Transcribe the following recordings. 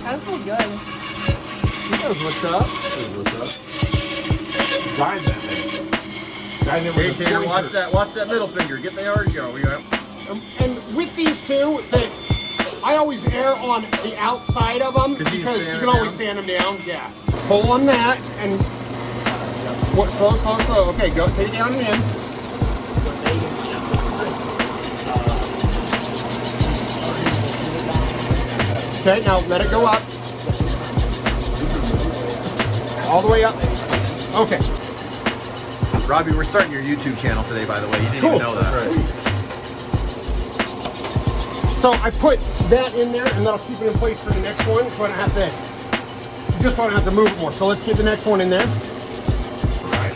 That feels good. He knows what's up. Grind that thing. Grind it Hey with a Tanner, pointer. watch that middle finger. Get the yard go. And with these two, I always err on the outside of them because you can always sand them down. Yeah. Pull on that and what? Slow. Okay, go. Take it down and in. Okay, now let it go up. All the way up. Okay. Robbie, we're starting your YouTube channel today, by the way. You didn't even know that. Right. So I put that in there, and that'll keep it in place for the next one, so I don't have to. Just so I don't have to move it more. So let's get the next one in there. Right.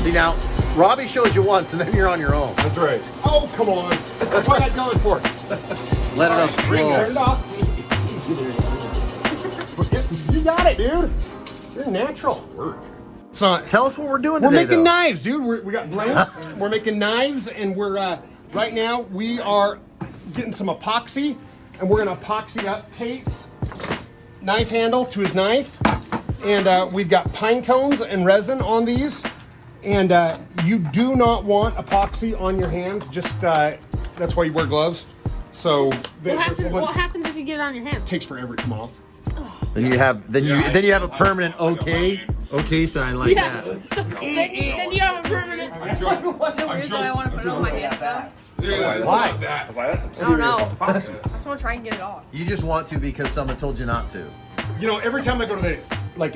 See now, Robbie shows you once, and then you're on your own. That's right. Oh, come on. That's what I'm going for. Let it up Turn it slow. off. You got it, dude. You're natural. So Tell us what we're doing we're today, making though. knives, dude. We got blanks. We're making knives, and we're right now we are getting some epoxy, and we're gonna epoxy up Tate's knife handle to his knife, and we've got pine cones and resin on these, and you do not want epoxy on your hands. Just that's why you wear gloves. So What happens if you get it on your hand? It takes forever to come off. Then you have you have a permanent okay sign like that. Then you have a permanent. I'm joking. The weird though, I want to put it on my hand though. Why? I don't know. I just want to try and get it off. You just want to because someone told you not to. You know, every time I go to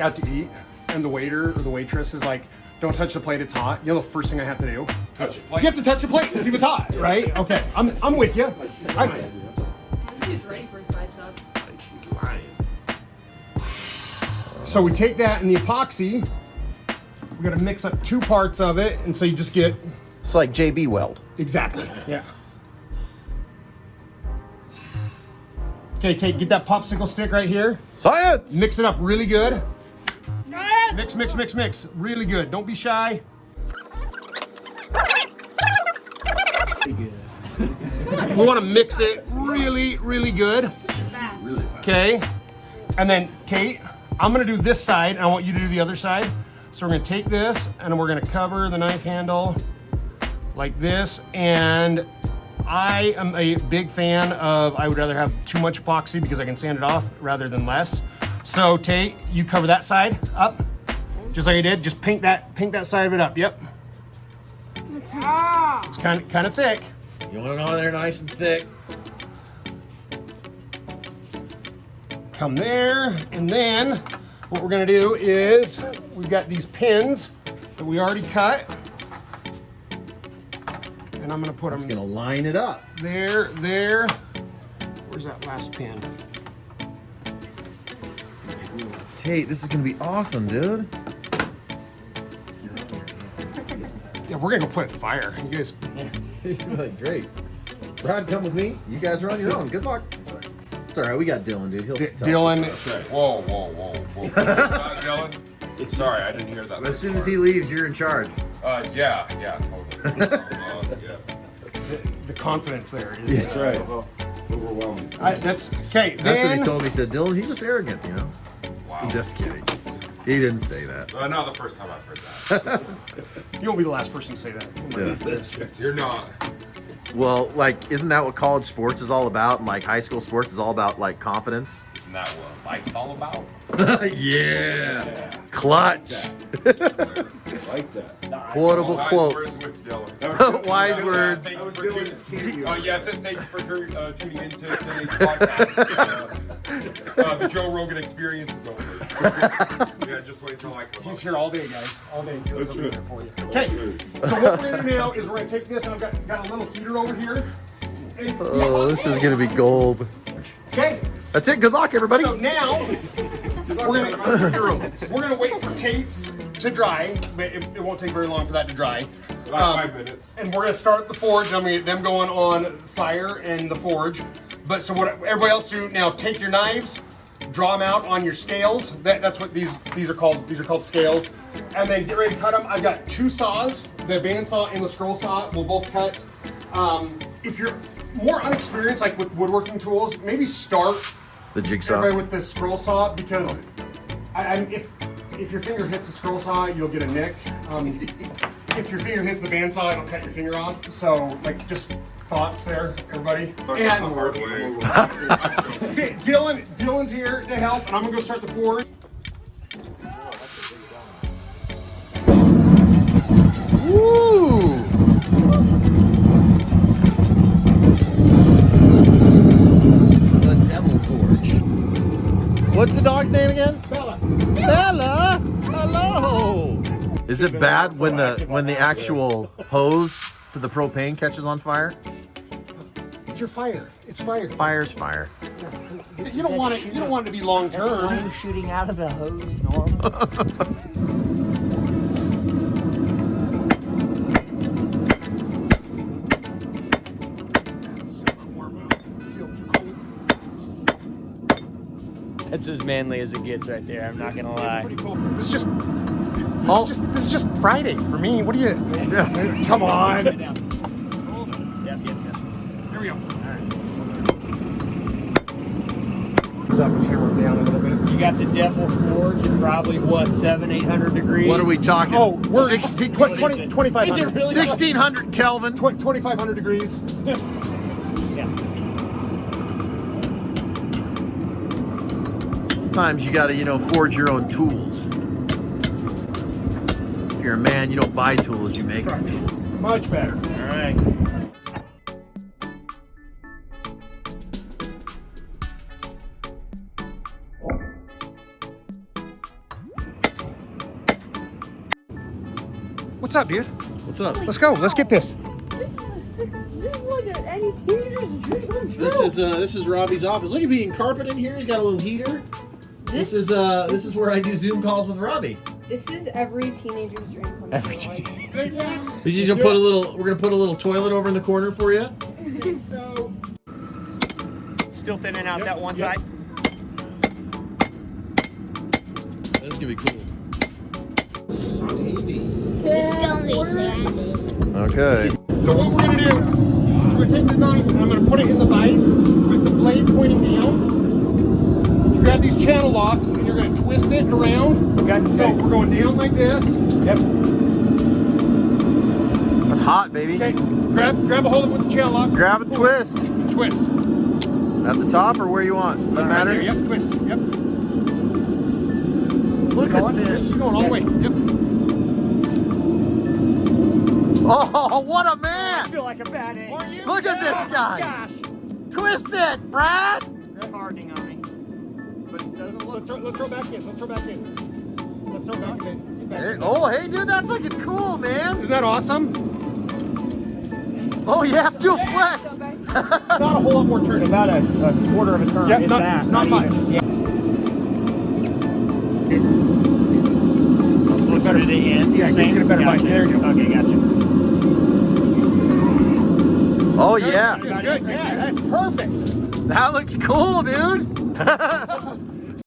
out to eat, and the waiter or the waitress is like, "Don't touch the plate; it's hot." You know, the first thing I have to do, Touch it. you have to touch the plate and see if it's hot, right? Okay, I'm with you. He's ready for his 5 subs. So we take that and the epoxy. We got to mix up 2 parts of it, and so you just get It's like JB Weld. exactly, yeah. Okay, get that popsicle stick right here. Science. Mix it up really good. Mix. Really good. Don't be shy. We want to mix it really, really good. Okay. And then Tate, I'm going to do this side, and I want you to do the other side. So we're going to take this, and we're going to cover the knife handle like this. And I am a big fan of, I would rather have too much epoxy because I can sand it off rather than less. So Tate, you cover that side up, just like I did. Just paint that side of it up. Yep. It's kind of thick. You want it on there nice and thick. Come there, and then what we're gonna do is we've got these pins that we already cut, and I'm gonna put them. It's gonna line it up. There. Where's that last pin? Tate, this is gonna be awesome, dude. Yeah, we're gonna go put fire. You guys. You're like, great. Brad, come with me. You guys are on your own. Good luck. It's all right. We got Dylan, dude. He'll tell us Dylan. what's up. Whoa. Dylan? Sorry, I didn't hear that. As soon as he leaves, you're in charge. Yeah, totally. Yeah. The confidence there is. That's right. Overwhelming. That's okay. That's what Then, he told me. He said, Dylan, he's just arrogant, you know? Wow. I'm just kidding. He didn't say that. Not the first time I've heard that. you won't be the last person to say that. You're not. Well, like, isn't that what college sports is all about? And, like, high school sports is all about, like, confidence? Isn't that what life's all about? Yeah. Clutch. Like that. Quotable Wise quotes. words with Dylan. Wise words. Thanks for tuning into today's podcast. The Joe Rogan experience is over. Yeah, just wait until I come He's up. here all day, guys. All day. He'll be there for you. Okay. So what we're gonna do now is we're gonna take this, and I've got a little heater over here. And, Oh, this is going to be gold. okay. That's it. Good luck, everybody. So now we're gonna wait for Tate's to dry, but it won't take very long for that to dry. About 5 minutes. And we're gonna start the forge. I'm gonna get them going on fire and the forge. But so what everybody else do now? Take your knives, draw them out on your scales. That's what these are called. These are called scales. And then get ready to cut them. I've got 2 saws. The bandsaw and the scroll saw will both cut. If you're more unexperienced, like with woodworking tools, maybe start The jigsaw. everybody with this scroll saw because if your finger hits the scroll saw, you'll get a nick. If your finger hits the bandsaw, it'll cut your finger off. So, like, just thoughts there, everybody. And Dylan's here to help, and I'm gonna go start the forge. Woo! The Devil Forge. What's the dog's name again? Bella. Bella. Hello. Is it bad when the actual hose to the propane catches on fire? It's your fire. It's fire. Fire's fire. You don't want it. You don't want it to be long term. Flame shooting out of the hose, normal. That's as manly as it gets right there. I'm not gonna lie. Pretty cool. This is just Friday for me. What do you? Yeah. Come on. Yep. Here we go. Up and hammer it down a little bit. You got the Devil Forge at probably what, 700-800 degrees? What are we talking? Oh, we're 2,500 really 1,600 Kelvin. 2,500 degrees. Yeah. Sometimes you gotta, forge your own tools. If you're a man, you don't buy tools, you make them. Much better. All right. What's up, dude? What's up? Let's go. Let's get this. This is like any teenager's dream come true. This is Robbie's office. Look at being carpet in here. He's got a little heater. This is where I do Zoom calls with Robbie. This is every teenager's dream come true. Every We're gonna put a little toilet over in the corner for you. So. Still thinning out that one side. That's gonna be cool. Okay. So what we're gonna do? We're gonna take the knife and I'm gonna put it in the vise with the blade pointing down. You grab these channel locks and you're gonna twist it around. Okay. So we're going down like this. Yep. That's hot, baby. Okay. Grab a hold of it with the channel locks. Grab and twist. Twist. At the top or where you want. Doesn't matter. Right there, yep. Twist. Yep. Look at this. It's going all the way. Yep. Oh, what a I man! feel like a bad egg. Look at this guy. Gosh. Twist it, Brad. They're hardening on me. But it doesn't look. Let's throw back in. Let's throw back in. Let's throw back in. Get back in. Oh, hey, dude, that's looking cool, man. Isn't that awesome? Oh, yeah, do a flex. Not a whole lot more turning. About a quarter of a turn. Yep, if not that. much. Even. Yeah. Closer to the end. Yeah, get a better bite. There you go. Okay, gotcha. Oh, yeah. Good. Yeah, that's perfect. That looks cool, dude.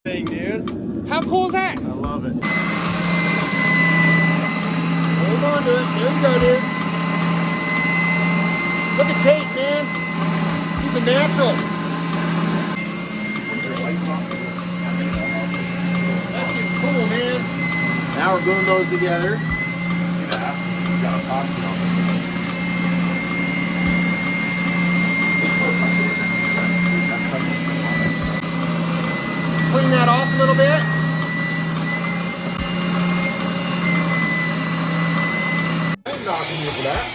Thing, dude. How cool is that? I love it. Hold on, dude. There you go, dude. Look at Tate, man. He's a natural. That's getting cool, man. Now we're gluing those together. Clean that off a little bit.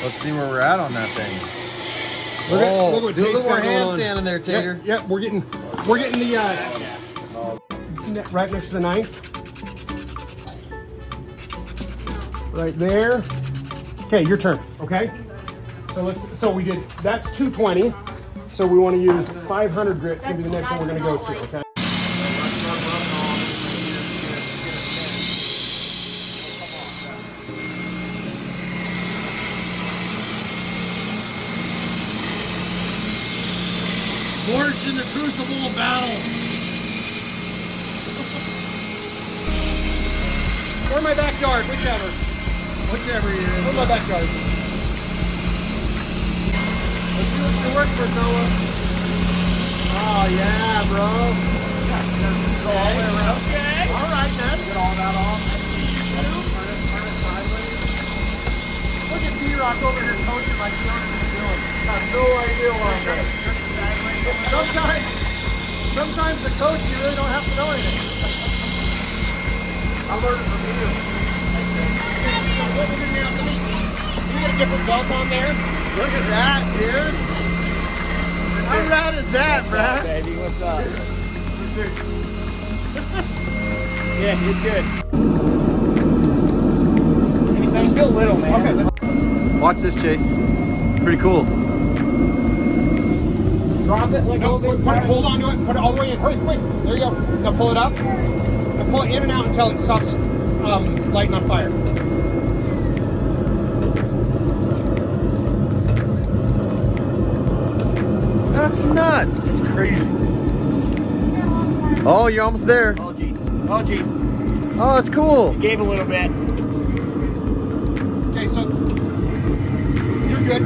Let's see where we're at on that thing. Look at Oh, what do a Tate's little more got going on. handstand in there, Tater. Yep, we're getting the right next to the knife. Right there. Okay, your turn. Okay. So we did. That's 220. So we want to use 500 grits. Gonna be the next one we're gonna go to. Okay. Forged in the crucible of battle. Or my backyard, whichever. Whichever it is. Or my backyard. Let's see what you work for, Noah. Oh, yeah, bro. Go all the way around. Okay. All right, man. Get all that off. Turn it sideways. Look at D-Rock over here coaching like he knows what he's doing. Got no idea what I'm doing. Sometimes the coach, you really don't have to know anything. I learned from you. You got a different belt on there? Look at that, dude. How rad is that, Brad? Baby, what's up? Yeah, you're good. Anything? Still little, man. Okay. Watch this, Chase. Pretty cool. Drop it like No, hold on to it. Put it all the way in. Hurry, quick. There you go. Now pull it up. Now pull it in and out until it stops lighting on fire. That's nuts. It's crazy. Oh, you're almost there. Oh, jeez. Oh, jeez. Oh, that's cool. Gave a little bit. Okay, so you're good.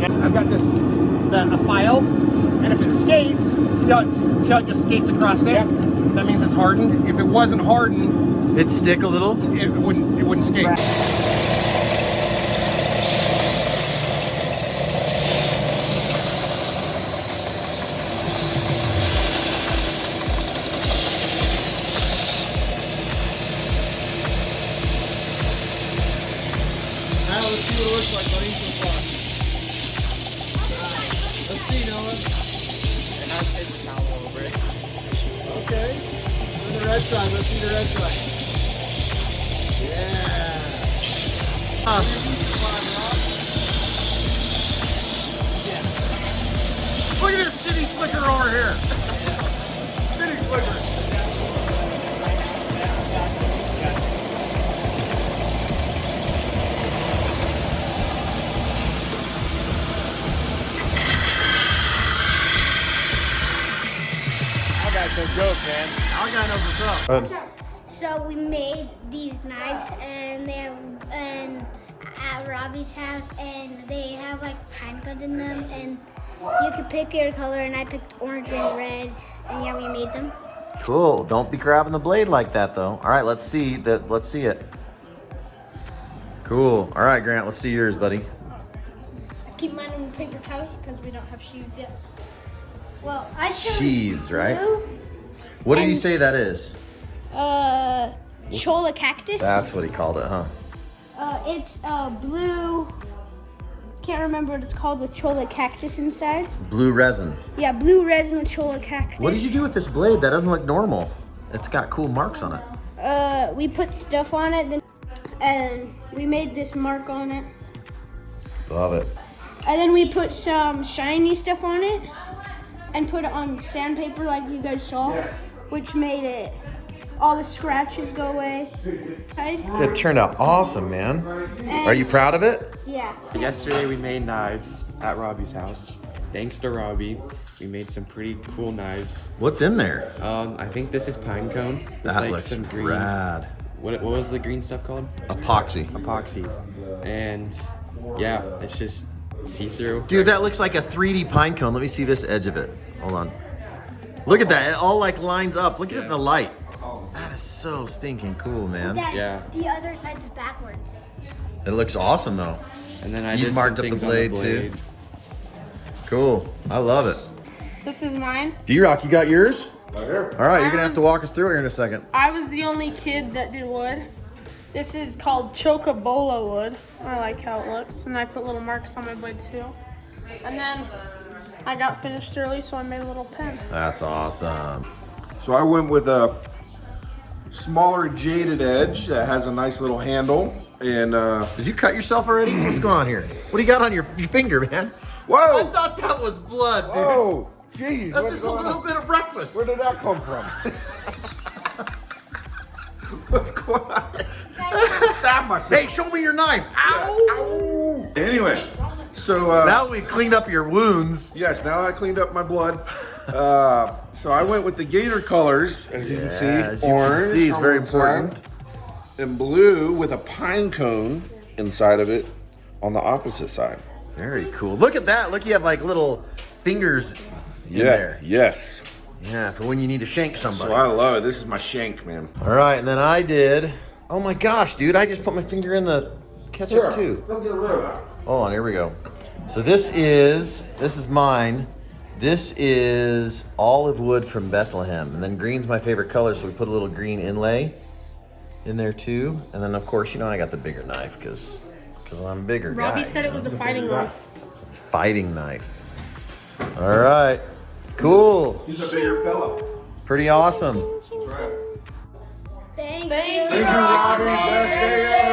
I've got a file, and if it skates, see how it just skates across there? Yep. That means it's hardened. If it wasn't hardened, It'd stick a little. it wouldn't skate. Now let's see what it looks like, buddy, so far. Let's see, Noah. It's not a little break. Okay. On the red side, let's see the red side. Yeah. Look at this city slicker over here. City slicker. I got some joke, man. I got no what's up. So we made these knives, and they have at Robbie's house, and they have like pine cones in them, and you can pick your color, and I picked orange and red, and yeah, we made them. Cool. Don't be grabbing the blade like that, though. All right, let's see that. Let's see it. Cool. All right, Grant. Let's see yours, buddy. I keep mine on paper towel because we don't have shoes yet. Well, I chose Sheaves, right? blue, What did he And- say that is? cholla cactus. That's what he called it, huh? It's blue. Can't remember what it's called with cholla cactus inside. Blue resin. Yeah, blue resin with cholla cactus. What did you do with this blade? That doesn't look normal. It's got cool marks on it. We put stuff on it, and we made this mark on it. Love it. And then we put some shiny stuff on it and put it on sandpaper like you guys saw, which made it all the scratches go away. Okay? It turned out awesome, man. Are you proud of it? Yeah. Yesterday we made knives at Robbie's house. Thanks to Robbie, we made some pretty cool knives. What's in there? I think this is pine cone. with That like looks some green. rad. What was the green stuff called? Epoxy. Epoxy. And yeah, it's just see-through. Dude, that looks like a 3D pine cone. Let me see this edge of it. Hold on. Look at that. It all like lines up. Look at it in the light. That is so stinking cool, man. That, Yeah. The other side is backwards. It looks awesome though. And then I You did marked some up the things on the blade, blade. too. Cool. I love it. This is mine. D-Rock, you got yours? All right, you're gonna have to walk us through it here in a second. I was the only kid that did wood. This is called chocobola wood. I like how it looks. And I put little marks on my blade too. And then I got finished early, so I made a little pen. That's awesome. So I went with a smaller jaded edge that has a nice little handle. And Did you cut yourself already? What's going on here? What do you got on your finger, man? I whoa, thought that was blood, dude. oh, jeez, That's what's just a going little on? bit of breakfast. Where did that come from? What's going on? Stab myself. Hey, show me your knife. Ow! Anyway, so Now we cleaned up your wounds. yes, now I cleaned up my blood. So I went with the gator colors, as you can see, As you orange can see, it's on very one side, important. and blue with a pine cone inside of it on the opposite side. Very cool. Look at that. Look, you have like little fingers in there. Yes. Yeah, for when you need to shank somebody. So I love it. This is my shank, man. All right, and then I did. Oh my gosh, dude! I just put my finger in the ketchup too. Don't get rid of that. Hold on, here we go. So this is mine. This is olive wood from Bethlehem, and then green's my favorite color, so we put a little green inlay in there too. And then of course, you know, I got the bigger knife because I'm a bigger guy. Robbie said it was a fighting knife. Fighting knife. All right, cool. He's a bigger fellow. Pretty awesome. That's right. Thank Thank you. you, Robbie. Best day ever.